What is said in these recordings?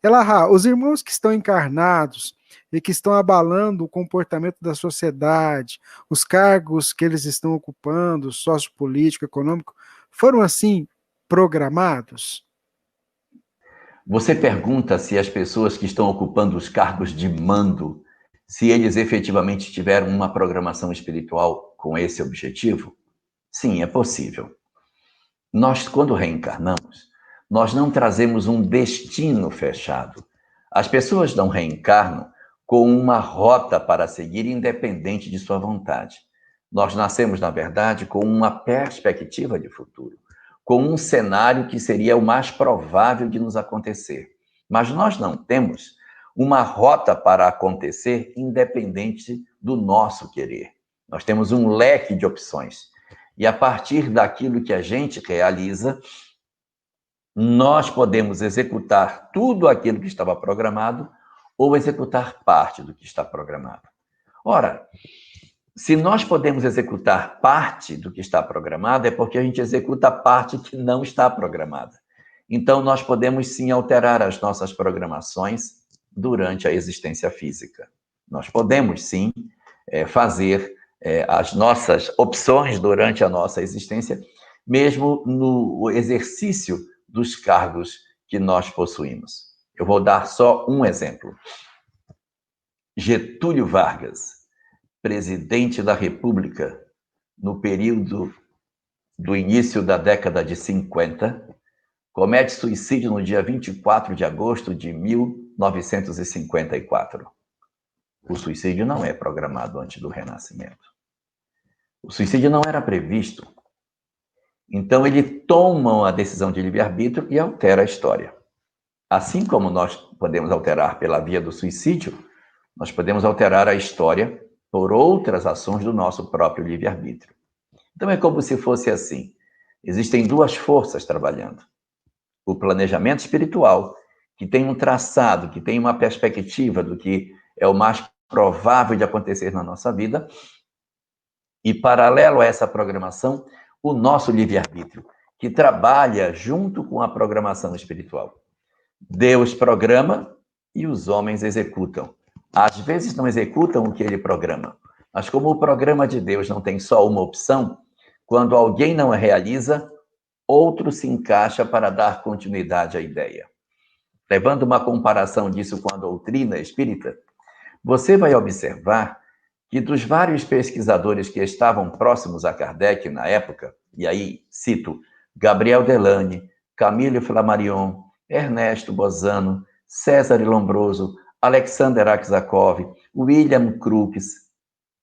Elahá, os irmãos que estão encarnados e que estão abalando o comportamento da sociedade, os cargos que eles estão ocupando, sociopolítico, econômico, foram assim programados? Você pergunta se as pessoas que estão ocupando os cargos de mando, se eles efetivamente tiveram uma programação espiritual com esse objetivo? Sim, é possível. Nós, quando reencarnamos, nós não trazemos um destino fechado. As pessoas não reencarnam com uma rota para seguir independente de sua vontade. Nós nascemos, na verdade, com uma perspectiva de futuro, com um cenário que seria o mais provável de nos acontecer. Mas nós não temos uma rota para acontecer independente do nosso querer. Nós temos um leque de opções. E a partir daquilo que a gente realiza, nós podemos executar tudo aquilo que estava programado ou executar parte do que está programado. Ora, se nós podemos executar parte do que está programado, é porque a gente executa a parte que não está programada. Então, nós podemos sim alterar as nossas programações durante a existência física. Nós podemos sim fazer as nossas opções durante a nossa existência, mesmo no exercício dos cargos que nós possuímos. Eu vou dar só um exemplo. Getúlio Vargas, presidente da República, no período do início da década de 50, comete suicídio no dia 24 de agosto de 1954. O suicídio não é programado antes do renascimento. O suicídio não era previsto. Então, ele toma a decisão de livre-arbítrio e altera a história. Assim como nós podemos alterar pela via do suicídio, nós podemos alterar a história por outras ações do nosso próprio livre-arbítrio. Então, é como se fosse assim. Existem duas forças trabalhando. O planejamento espiritual, que tem um traçado, que tem uma perspectiva do que é o mais provável de acontecer na nossa vida, e, paralelo a essa programação, o nosso livre-arbítrio, que trabalha junto com a programação espiritual. Deus programa e os homens executam. Às vezes não executam o que ele programa, mas como o programa de Deus não tem só uma opção, quando alguém não realiza, outro se encaixa para dar continuidade à ideia. Levando uma comparação disso com a doutrina espírita, você vai observar que dos vários pesquisadores que estavam próximos a Kardec na época, e aí cito Gabriel Delane, Camille Flammarion, Ernesto Bozano, César Lombroso, Alexander Aksakov, William Crookes,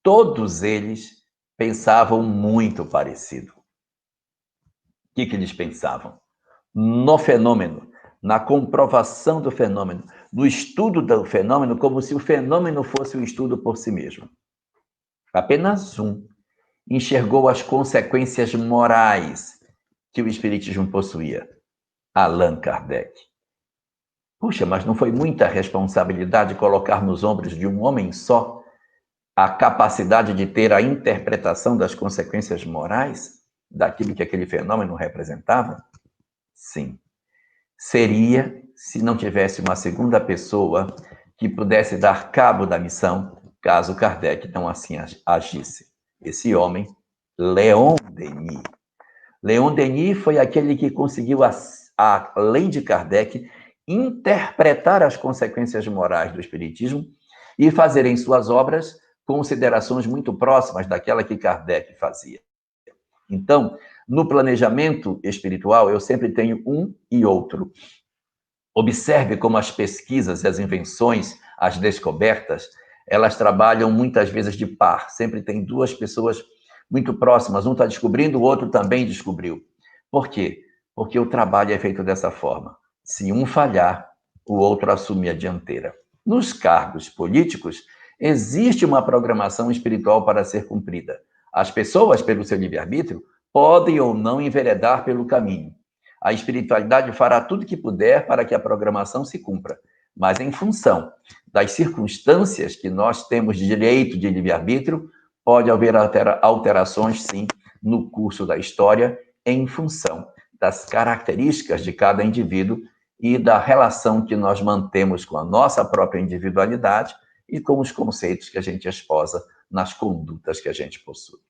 todos eles pensavam muito parecido. O que eles pensavam? No fenômeno, na comprovação do fenômeno, no estudo do fenômeno, como se o fenômeno fosse um estudo por si mesmo. Apenas um enxergou as consequências morais que o Espiritismo possuía, Allan Kardec. Puxa, mas não foi muita responsabilidade colocar nos ombros de um homem só a capacidade de ter a interpretação das consequências morais daquilo que aquele fenômeno representava? Sim. Seria se não tivesse uma segunda pessoa que pudesse dar cabo da missão, caso Kardec não assim agisse. Esse homem, Leon Denis. Leon Denis foi aquele que conseguiu, além de Kardec, interpretar as consequências morais do Espiritismo e fazer em suas obras considerações muito próximas daquela que Kardec fazia. Então, no planejamento espiritual, eu sempre tenho um e outro. Observe como as pesquisas e as invenções, as descobertas, elas trabalham muitas vezes de par. Sempre tem duas pessoas muito próximas. Um está descobrindo, o outro também descobriu. Por quê? Porque o trabalho é feito dessa forma. Se um falhar, o outro assume a dianteira. Nos cargos políticos, existe uma programação espiritual para ser cumprida. As pessoas, pelo seu livre-arbítrio, podem ou não enveredar pelo caminho. A espiritualidade fará tudo que puder para que a programação se cumpra, mas em função das circunstâncias que nós temos de direito de livre-arbítrio, pode haver alterações, sim, no curso da história, em função das características de cada indivíduo e da relação que nós mantemos com a nossa própria individualidade e com os conceitos que a gente esposa nas condutas que a gente possui.